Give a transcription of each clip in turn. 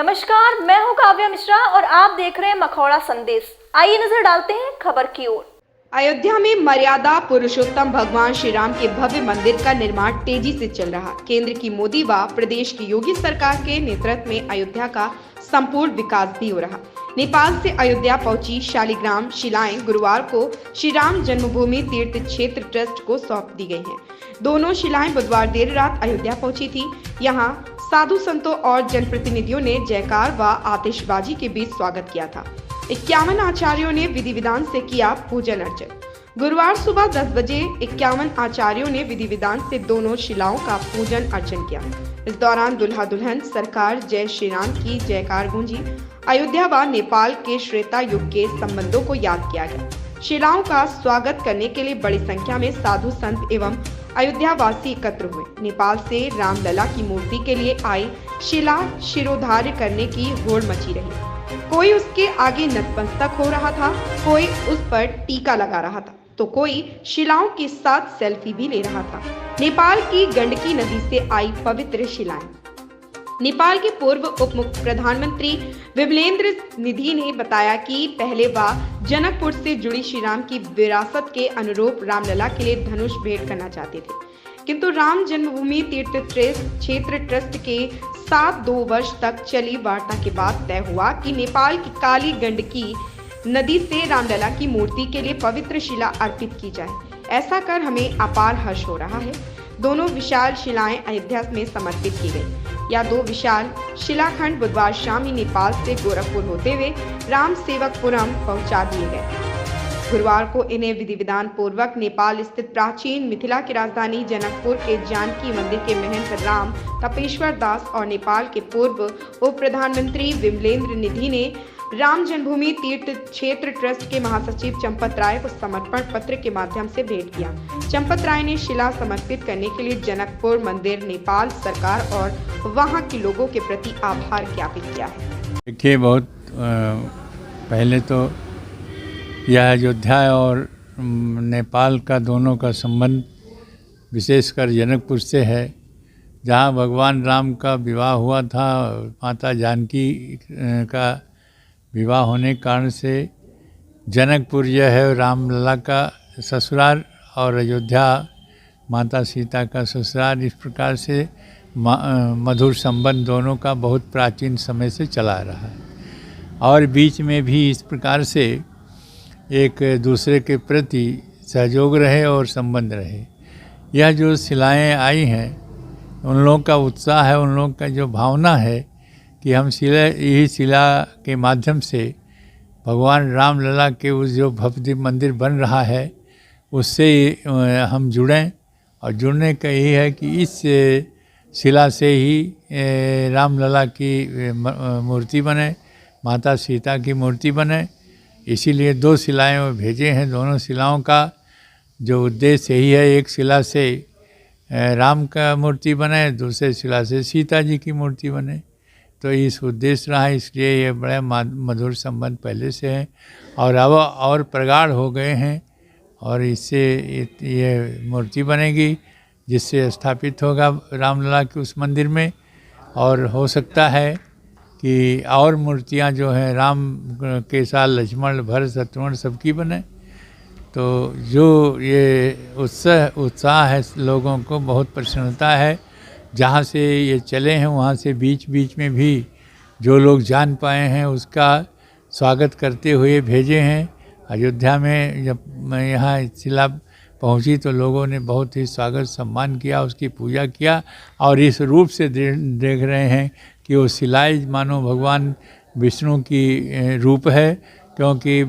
नमस्कार, मैं हूं काव्या मिश्रा और आप देख रहे हैं मखौड़ा संदेश। आइए नजर डालते हैं खबर की ओर। अयोध्या में मर्यादा पुरुषोत्तम भगवान श्री राम के भव्य मंदिर का निर्माण तेजी से चल रहा। केंद्र की मोदी व प्रदेश की योगी सरकार के नेतृत्व में अयोध्या का संपूर्ण विकास भी हो रहा। नेपाल से अयोध्या पहुंची शालिग्राम शिलाएं गुरुवार को श्री राम जन्मभूमि तीर्थ क्षेत्र ट्रस्ट को सौंप दी गई हैं। दोनों शिलाएं बुधवार देर रात अयोध्या पहुंची थी। यहां साधु संतों और जनप्रतिनिधियों ने जयकार व आतिशबाजी के बीच स्वागत किया था। 51 आचार्यों ने विधि विधान से किया पूजन अर्चन। गुरुवार सुबह 10 बजे 51 आचार्यों ने विधि विधान से दोनों शिलाओं का पूजन अर्चन किया। इस दौरान दुल्हा दुल्हन सरकार जय श्री राम की जयकार गूंजी। अयोध्या व नेपाल के त्रेता युग के संबंधों को याद किया गया। शिलाओं का स्वागत करने के लिए बड़ी संख्या में साधु संत एवं अयोध्या वासी एकत्र हुए। नेपाल से रामलला की मूर्ति के लिए आई शिला शिरोधार्य करने की होड़ मची रही। कोई उसके आगे नतमस्तक हो रहा था, कोई उस पर टीका लगा रहा था, तो कोई शिलाओं के साथ सेल्फी भी ले रहा था। नेपाल की गंडकी नदी से आई पवित्र शिलाएं। नेपाल के पूर्व उप प्रधानमंत्री विमलेंद्र निधि ने बताया कि पहले वह जनकपुर से जुड़ी श्री राम की विरासत के अनुरूप रामलला के लिए धनुष भेंट करना चाहते थे, किंतु राम जन्मभूमि तीर्थ क्षेत्र ट्रस्ट के साथ 2 वर्ष तक चली वार्ता के बाद तय हुआ कि नेपाल की काली गंडकी नदी से रामलला की मूर्ति के लिए पवित्र शिला अर्पित की जाए। ऐसा कर हमें अपार हर्ष हो रहा है। दोनों विशाल शिलाएं अयोध्या में समर्पित की गई। या 2 विशाल शिलाखंड बुधवार शाम ही नेपाल से गोरखपुर होते हुए राम सेवकपुरम पहुंचा दिए गए। गुरुवार को इन्हें विधि विधान पूर्वक नेपाल स्थित प्राचीन मिथिला की राजधानी जनकपुर के जानकी मंदिर के महंत राम तपेश्वर दास और नेपाल के पूर्व उप प्रधानमंत्री विमलेंद्र निधि ने राम जन्मभूमि तीर्थ क्षेत्र ट्रस्ट के महासचिव चंपत राय को समर्पण पत्र के माध्यम से भेंट किया। चंपत राय ने शिला समर्पित करने के लिए जनकपुर मंदिर, नेपाल सरकार और वहां के लोगों के प्रति आभार ज्ञापित किया है। देखिए, बहुत पहले तो यह अयोध्या और नेपाल का दोनों का संबंध विशेषकर जनकपुर से है, जहां भगवान राम का विवाह हुआ था। माता जानकी का विवाह होने के कारण से जनकपुर यह है रामलला का ससुराल और अयोध्या माता सीता का ससुराल। इस प्रकार से मधुर संबंध दोनों का बहुत प्राचीन समय से चला रहा है और बीच में भी इस प्रकार से एक दूसरे के प्रति सहयोग रहे और संबंध रहे। यह जो शिलाएं आई हैं, उन लोगों का उत्साह है, उन लोगों का जो भावना है कि हम यही शिला के माध्यम से भगवान रामलला के उस जो भव्य मंदिर बन रहा है उससे हम जुड़ें। और जुड़ने का यही है कि इस शिला से ही रामलला की मूर्ति बने, माता सीता की मूर्ति बने। इसीलिए 2 शिलाएं भेजे हैं। दोनों शिलाओं का जो उद्देश्य यही है, एक शिला से राम का मूर्ति बने, दूसरे शिला से सीता जी की मूर्ति बने। तो इस उद्देश्य रहा, इसलिए ये बड़े मधुर संबंध पहले से हैं और अब और प्रगाढ़ हो गए हैं। और इससे ये मूर्ति बनेगी जिससे स्थापित होगा रामलला के उस मंदिर में। और हो सकता है कि और मूर्तियां जो हैं राम के साथ लक्ष्मण भरत शत्रुघ्न सबकी बने। तो जो ये उत्साह है लोगों को, बहुत प्रसन्नता है। जहाँ से ये चले हैं वहाँ से बीच बीच में भी जो लोग जान पाए हैं उसका स्वागत करते हुए भेजे हैं। अयोध्या में जब मैं यहाँ शिला पहुँची तो लोगों ने बहुत ही स्वागत सम्मान किया, उसकी पूजा किया और इस रूप से देख रहे हैं कि वो शिलाएं मानो भगवान विष्णु की रूप है, क्योंकि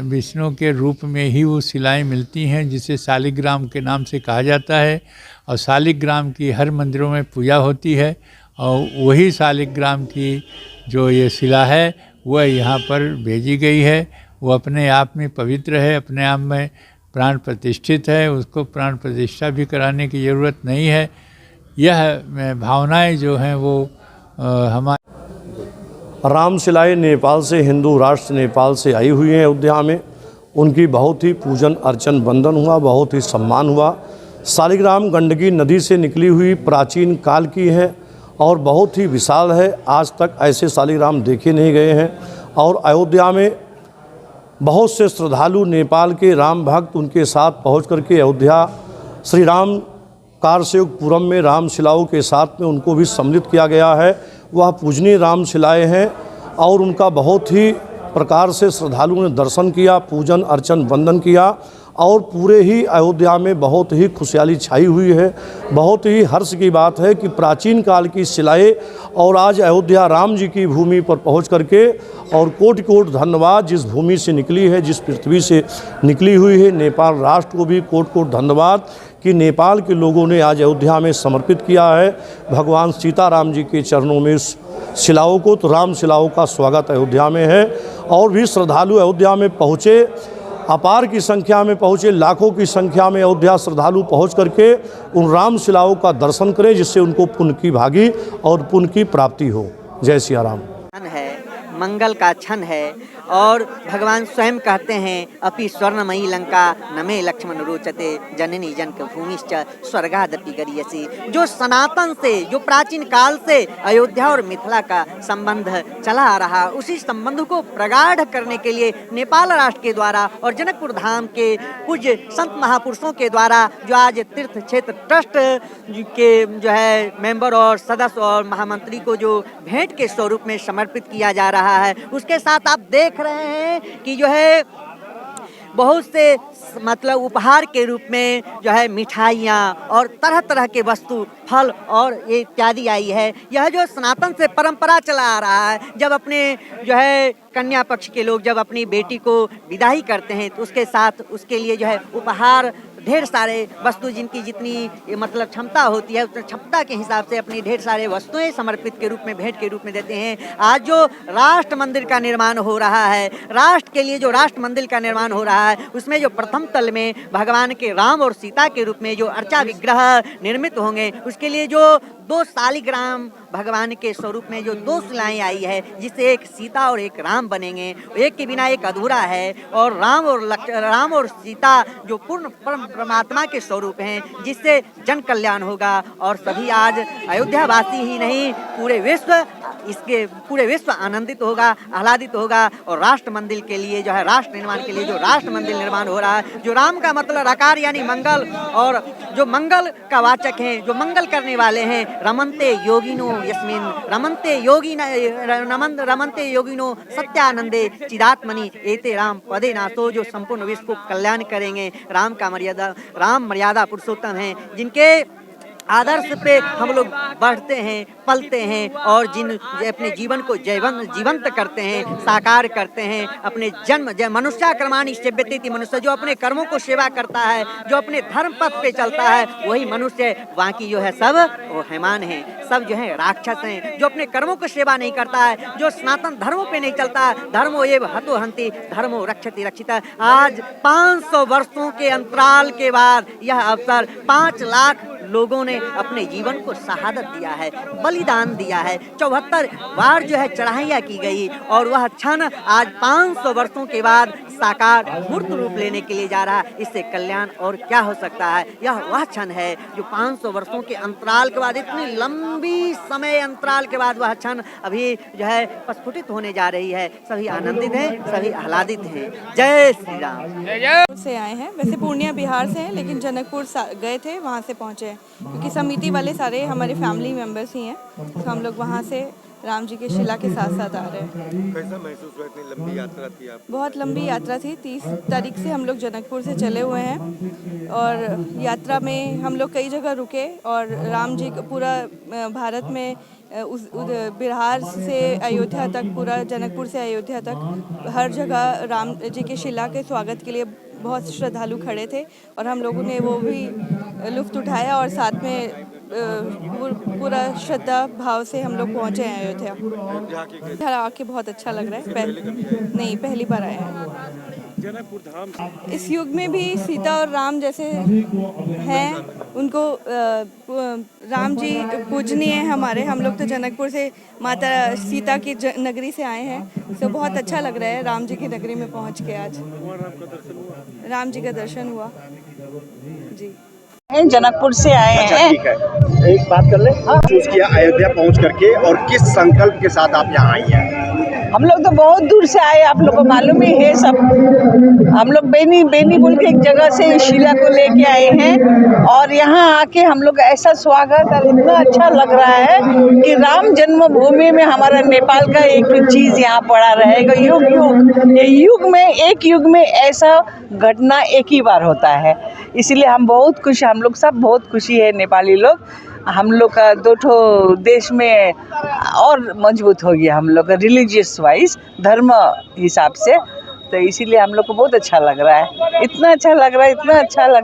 विष्णु के रूप में ही वो शिलाएं मिलती हैं, जिसे शालिग्राम के नाम से कहा जाता है। और शालिग्राम की हर मंदिरों में पूजा होती है और वही शालिग्राम की जो ये शिला है वह यहाँ पर भेजी गई है। वो अपने आप में पवित्र है, अपने आप में प्राण प्रतिष्ठित है, उसको प्राण प्रतिष्ठा भी कराने की ज़रूरत नहीं है। यह भावनाएं जो हैं वो हमारे राम शिलाएँ नेपाल से, हिंदू राष्ट्र नेपाल से आई हुई हैं अयोध्या में। उनकी बहुत ही पूजन अर्चन वंदन हुआ, बहुत ही सम्मान हुआ। शालिग्राम गंडकी नदी से निकली हुई प्राचीन काल की है और बहुत ही विशाल है। आज तक ऐसे शालिग्राम देखे नहीं गए हैं। और अयोध्या में बहुत से श्रद्धालु नेपाल के राम भक्त उनके साथ पहुंच करके अयोध्या श्री राम कारसेवकपुरम में रामशिलाओं के साथ में उनको भी सम्मिलित किया गया है। वह पूजनीय रामशिलाएँ हैं और उनका बहुत ही प्रकार से श्रद्धालुओं ने दर्शन किया, पूजन अर्चन वंदन किया और पूरे ही अयोध्या में बहुत ही खुशहाली छाई हुई है। बहुत ही हर्ष की बात है कि प्राचीन काल की शिलाएँ और आज अयोध्या राम जी की भूमि पर पहुंच करके और कोटि कोटि धन्यवाद जिस भूमि से निकली है, जिस पृथ्वी से निकली हुई है, नेपाल राष्ट्र को भी कोटि कोटि धन्यवाद कि नेपाल के लोगों ने आज अयोध्या में समर्पित किया है भगवान सीताराम जी के चरणों में इस शिलाओं को। तो राम शिलाओं का स्वागत अयोध्या में है और भी श्रद्धालु अयोध्या में पहुँचे, अपार की संख्या में पहुँचे, लाखों की संख्या में अयोध्या श्रद्धालु पहुँच करके उन राम शिलाओं का दर्शन करें जिससे उनको पुण्य की भागी और पुण्य की प्राप्ति हो। जय सिया राम। है मंगल का क्षण है और भगवान स्वयं कहते हैं अपि स्वर्णमयी लंका नमे लक्ष्मण रोचते जननी जनक भूमिश्च स्वर्गादपि गरीयसी। जो सनातन से, जो प्राचीन काल से अयोध्या और मिथिला का संबंध चला आ रहा, उसी संबंध को प्रगाढ़ करने के लिए नेपाल राष्ट्र के द्वारा और जनकपुर धाम के पूज्य संत महापुरुषों के द्वारा जो आज तीर्थ क्षेत्र ट्रस्ट के जो है मेंबर और सदस्य और महामंत्री को जो भेंट के स्वरूप में समर्पित किया जा रहा है, उसके साथ आप देख रहे हैं कि जो है बहुत से मतलब उपहार के रूप में जो है मिठाइयाँ और तरह तरह के वस्तु, फल और ये इत्यादि आई है। यह जो सनातन से परंपरा चला आ रहा है, जब अपने जो है कन्या पक्ष के लोग जब अपनी बेटी को विदाई करते हैं तो उसके साथ उसके लिए जो है उपहार ढेर सारे वस्तु जिनकी जितनी मतलब क्षमता होती है उस क्षमता के हिसाब से अपनी ढेर सारे वस्तुएं समर्पित के रूप में भेंट के रूप में देते हैं। आज जो राष्ट्र मंदिर का निर्माण हो रहा है, राष्ट्र के लिए जो राष्ट्र मंदिर का निर्माण हो रहा है, उसमें जो प्रथम तल में भगवान के राम और सीता के रूप में जो अर्चा विग्रह निर्मित होंगे, उसके लिए जो 2 शालिग्राम भगवान के स्वरूप में जो 2 शिलाएं आई है, जिससे एक सीता और एक राम बनेंगे, एक के बिना एक अधूरा है। और राम और सीता जो पूर्ण परमात्मा के स्वरूप हैं, जिससे जन कल्याण होगा और सभी आज अयोध्या वासी ही नहीं पूरे विश्व आनंदित होगा, आह्लादित होगा। और राष्ट्र मंदिर के लिए जो है राष्ट्र निर्माण के लिए जो राष्ट्र मंदिर निर्माण हो रहा है, जो राम का मतलब आकार यानी मंगल और जो मंगल का वाचक हैं, जो मंगल करने वाले हैं, रमन्ते योगिनो यस्मिन् रमन्ते योगिनो सत्यानंदे चिदात्मनि एते राम पदे नासो। जो संपूर्ण विश्व को कल्याण करेंगे, राम मर्यादा पुरुषोत्तम हैं, जिनके आदर्श पे हम लोग बढ़ते हैं, पलते हैं और जिन अपने जीवन को जीवंत करते हैं, साकार करते हैं। अपने मनुष्य कर्माणि सेव्यते, मनुष्य जो अपने कर्मों को सेवा करता है, जो अपने धर्म पथ पे चलता है, वही मनुष्य। बाकी जो है सब वो हैमान है, सब जो है राक्षस हैं। जो अपने कर्मों को सेवा नहीं करता है, जो सनातन धर्मों पे नहीं चलता है, धर्मो एव हतो हन्ति धर्मो रक्षति रक्षिता। आज 500 वर्षों के अंतराल के बाद यह अवसर 5 लाख लोगों ने अपने जीवन को शहादत दिया है, बलिदान दिया है। 74 बार जो है चढ़ाइयाँ की गई और वह क्षण आज 500 वर्षों के बाद साकार मूर्त रूप लेने के लिए जा रहा है। इससे कल्याण और क्या हो सकता है। यह वह क्षण है जो 500 वर्षों के अंतराल के बाद, इतनी लंबी समय अंतराल के बाद वह क्षण अभी जो है प्रस्फुटित होने जा रही है। सभी आनंदित हैं, सभी आह्लादित हैं। जय श्री राम। से आए हैं, वैसे पूर्णिया बिहार से हैं, लेकिन जनकपुर गए थे, वहाँ से पहुँचे हैं क्योंकि समिति वाले सारे हमारे फैमिली मेंबर्स ही हैं, तो हम लोग वहाँ से राम जी के शिला के साथ साथ आ रहे हैं। कैसा महसूस हुआ? इतनी लंबी यात्रा थी आप? बहुत लंबी यात्रा थी। 30 तारीख से हम लोग जनकपुर से चले हुए हैं और यात्रा में हम लोग कई जगह रुके और राम जी पूरा भारत में बिहार से अयोध्या तक, पूरा जनकपुर से अयोध्या तक हर जगह राम जी के शिला के स्वागत के लिए बहुत श्रद्धालु खड़े थे और हम लोगों ने वो भी लुत्फ़ उठाया और साथ में पूरा श्रद्धा भाव से हम लोग पहुँचे हैं अयोध्या। आके बहुत अच्छा लग रहा है। पहली बार आए हैं। जनकपुर धाम इस युग में भी सीता और राम जैसे हैं, उनको राम जी पूजनीय है हमारे। हम लोग तो जनकपुर से माता सीता की नगरी से आए हैं, तो बहुत अच्छा लग रहा है राम जी की नगरी में पहुंच के। आज राम जी का दर्शन हुआ जी। जनकपुर से आए अच्छा हैं। ठीक है, एक बात कर ले, चूज किया अयोध्या पहुंच करके और किस संकल्प के साथ आप यहाँ आई हैं? हम लोग तो बहुत दूर से आए, आप लोग को मालूम ही है सब। हम लोग बेनी बोल के एक जगह से शिला को लेके आए हैं और यहाँ आके हम लोग ऐसा स्वागत और इतना अच्छा लग रहा है कि राम जन्मभूमि में हमारा नेपाल का एक चीज़ यहाँ पड़ा रहेगा। युग में ऐसा घटना एक ही बार होता है, इसलिए हम बहुत खुश, हम लोग सब बहुत खुशी है नेपाली लोग। हम लोग का दो ठो देश में और मजबूत हो गया, हम लोग का रिलीजियस वाइज धर्म हिसाब से, तो इसीलिए हम लोग को बहुत अच्छा लग रहा है। इतना अच्छा लग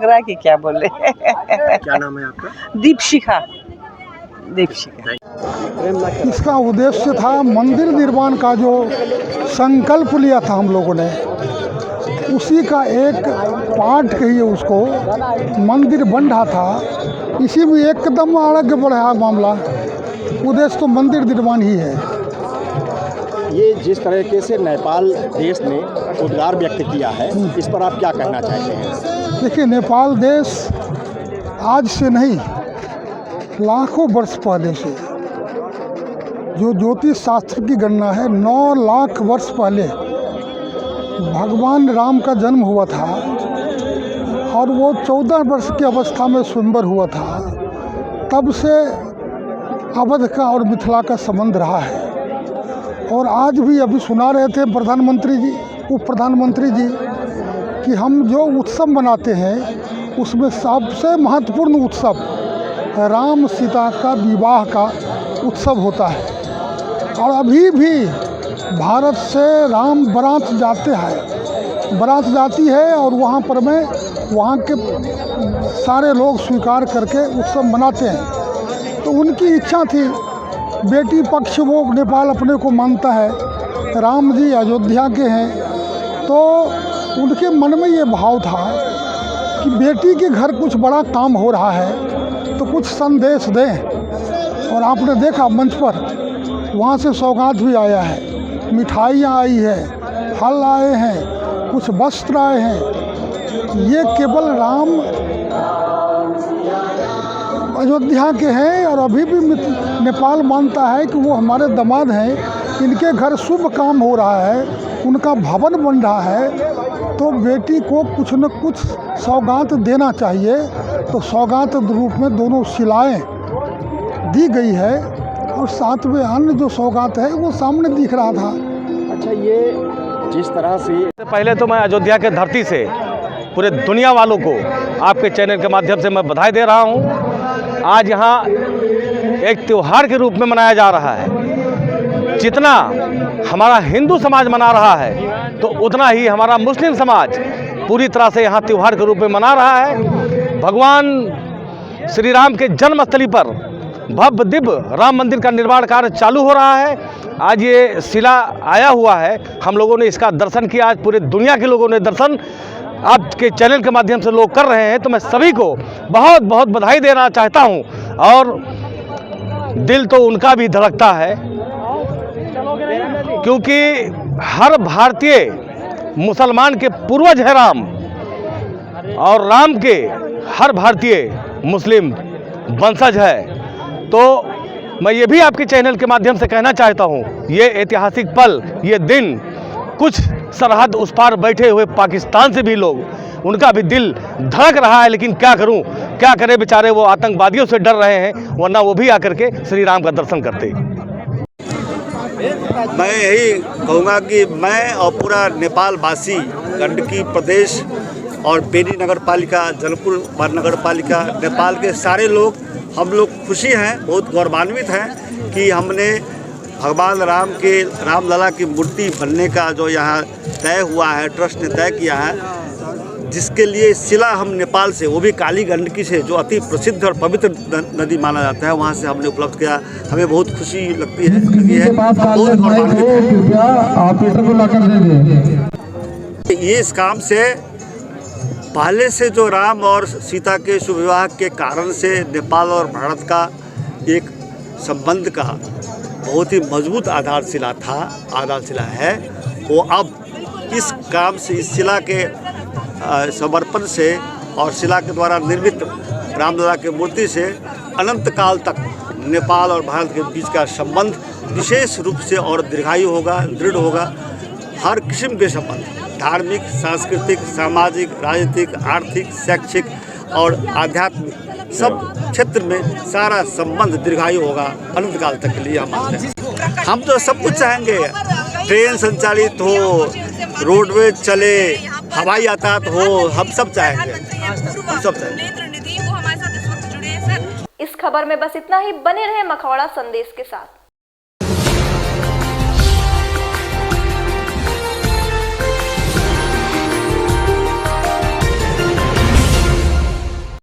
रहा है कि क्या बोले। क्या नाम है आपका? दीपशिखा। इसका उद्देश्य था मंदिर निर्माण का जो संकल्प लिया था हम लोगों ने, उसी का एक पार्ट कहिए उसको, मंदिर बन रहा था, इसी में एकदम आगे बढ़ा मामला। उद्देश्य तो मंदिर निर्माण ही है। ये जिस तरीके से नेपाल देश ने उद्गार व्यक्त किया है, इस पर आप क्या कहना चाहते हैं? देखिए, नेपाल देश आज से नहीं, लाखों वर्ष पहले से, जो ज्योतिष शास्त्र की गणना है 9 लाख वर्ष पहले भगवान राम का जन्म हुआ था और वो 14 वर्ष की अवस्था में स्वयंवर हुआ था। तब से अवध का और मिथिला का संबंध रहा है। और आज भी अभी सुना रहे थे प्रधानमंत्री जी, उप प्रधानमंत्री जी, कि हम जो उत्सव मनाते हैं उसमें सबसे महत्वपूर्ण उत्सव राम सीता का विवाह का उत्सव होता है। और अभी भी भारत से राम बारात जाती है और वहाँ पर वहाँ के सारे लोग स्वीकार करके उत्सव मनाते हैं। तो उनकी इच्छा थी, बेटी पक्ष वो नेपाल अपने को मानता है, राम जी अयोध्या के हैं, तो उनके मन में ये भाव था कि बेटी के घर कुछ बड़ा काम हो रहा है तो कुछ संदेश दें। और आपने देखा मंच पर वहाँ से सौगात भी आया है, मिठाइयाँ आई है, फल आए हैं, कुछ वस्त्र आए हैं। ये केवल राम अयोध्या के हैं और अभी भी नेपाल मानता है कि वो हमारे दामाद हैं, इनके घर शुभ काम हो रहा है, उनका भवन बन रहा है, तो बेटी को कुछ न कुछ सौगात देना चाहिए। तो सौगात रूप में दोनों शिलाएँ दी गई है और साथ में अन्य जो सौगात है वो सामने दिख रहा था। अच्छा, ये जिस तरह से पहले तो मैं अयोध्या के धरती से पूरे दुनिया वालों को आपके चैनल के माध्यम से मैं बधाई दे रहा हूँ। आज यहाँ एक त्यौहार के रूप में मनाया जा रहा है। जितना हमारा हिंदू समाज मना रहा है तो उतना ही हमारा मुस्लिम समाज पूरी तरह से यहाँ त्यौहार के रूप में मना रहा है। भगवान श्री राम के जन्मस्थली पर भव्य दिव्य राम मंदिर का निर्माण कार्य चालू हो रहा है। आज ये शिला आया हुआ है, हम लोगों ने इसका दर्शन किया। आज पूरे दुनिया के लोगों ने दर्शन आपके चैनल के माध्यम से लोग कर रहे हैं, तो मैं सभी को बहुत बहुत बधाई देना चाहता हूं। और दिल तो उनका भी धड़कता है, क्योंकि हर भारतीय मुसलमान के पूर्वज है राम, और राम के हर भारतीय मुस्लिम वंशज है। तो मैं ये भी आपके चैनल के माध्यम से कहना चाहता हूँ, ये ऐतिहासिक पल, ये दिन, कुछ सरहद उस पार बैठे हुए पाकिस्तान से भी लोग, उनका भी दिल धड़क रहा है। लेकिन क्या करूं, क्या करें, बेचारे वो आतंकवादियों से डर रहे हैं, वरना वो भी आकर के श्री राम का दर्शन करते। मैं यही कहूँगा कि मैं और पूरा नेपाल वासी, गंडकी प्रदेश और बेनी नगर पालिका, जनकपुर नगर पालिका, नेपाल के सारे लोग, हम लोग खुशी हैं, बहुत गौरवान्वित हैं कि हमने भगवान राम के रामलला की मूर्ति बनने का जो यहाँ तय हुआ है, ट्रस्ट ने तय किया है, जिसके लिए शिला हम नेपाल से, वो भी काली गंडकी से, जो अति प्रसिद्ध और पवित्र नदी माना जाता है, वहाँ से हमने उपलब्ध किया। हमें बहुत खुशी लगती है, बहुत गौरवान्वित है। ये इस काम से पहले से जो राम और सीता के शुभ विवाह के कारण से नेपाल और भारत का एक संबंध का बहुत ही मजबूत आधारशिला है, वो अब इस काम से, इस शिला के समर्पण से और शिला के द्वारा निर्मित रामलला की मूर्ति से अनंत काल तक नेपाल और भारत के बीच का संबंध विशेष रूप से और दीर्घायु होगा, दृढ़ होगा। हर किस्म के संबंध, धार्मिक, सांस्कृतिक, सामाजिक, राजनीतिक, आर्थिक, शैक्षिक और आध्यात्मिक सब क्षेत्र में सारा संबंध दीर्घायु होगा अनंत काल तक के लिए। हम मानते हैं, हम तो सब कुछ चाहेंगे, ट्रेन संचालित हो, रोडवेज चले, हवाई यातायात हो, हम सब चाहेंगे, हम सब चाहेंगे। इस खबर में बस इतना ही। बने रहे मखौड़ा संदेश के साथ।